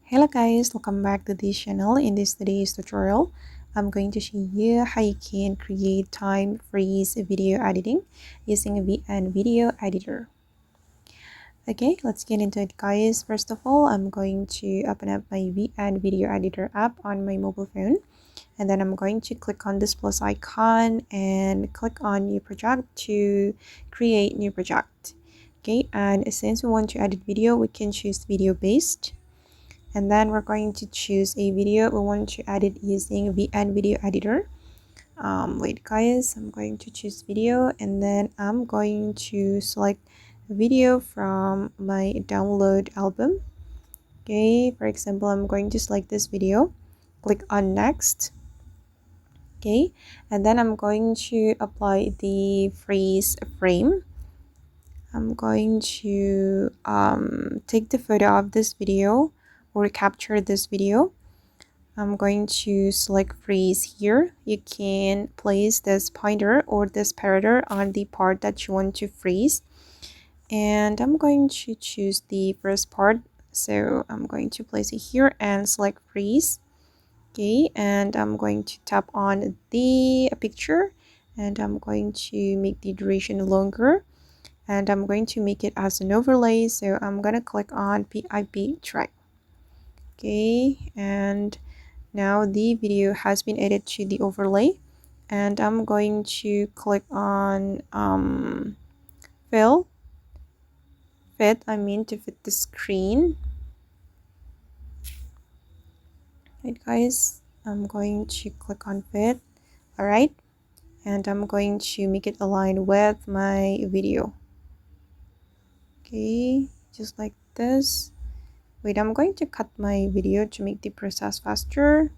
Hello guys, welcome back to this channel. In this today's tutorial, I'm going to show you how you can create time freeze video editing using a VN video editor. Okay, let's get into it guys. First of all, I'm going to open up my VN video editor app on my mobile phone, and then I'm going to click on this plus icon and click on new project to create new project. Okay, and since we want to edit video, we can choose video based. And then we're going to choose a video we want to edit using VN video editor. Wait guys, I'm going to choose video, and then I'm going to select video from my download album. Okay, for example, I'm going to select this video, click on next. Okay, and then I'm going to apply the freeze frame. I'm going to take the photo of this video or capture this video. I'm going to select freeze here. You can place this pointer or this parameter on the part that you want to freeze. And I'm going to choose the first part. So I'm going to place it here and select freeze. Okay, and I'm going to tap on the picture and I'm going to make the duration longer. And I'm going to make it as an overlay. So I'm going to click on PIP track. Okay, and now the video has been added to the overlay, and I'm going to click on fit to fit the screen. Right guys, I'm going to click on fit. Alright, and I'm going to make it align with my video. Okay, just like this. Wait, I'm going to cut my video to make the process faster.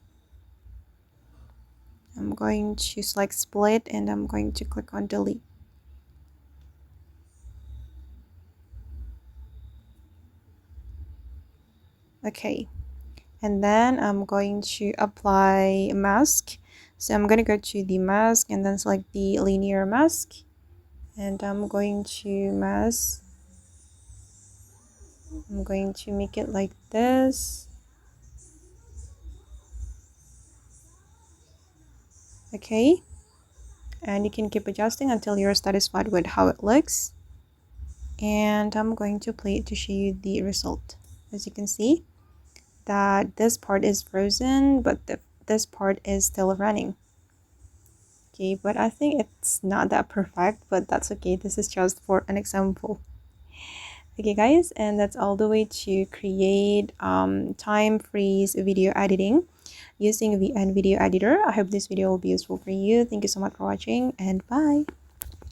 I'm going to select split and I'm going to click on delete. Okay, and then I'm going to apply a mask. So I'm going to go to the mask and then select the linear mask, and I'm going to mask. I'm going to make it like this. Okay, and you can keep adjusting until you're satisfied with how it looks. And I'm going to play it to show you the result. As you can see that this part is frozen, but this part is still running. Okay, but I think it's not that perfect, but that's okay. This is just for an example. Okay guys, and that's all the way to create time freeze video editing using VN video editor. I hope this video will be useful for you. Thank you so much for watching, and bye.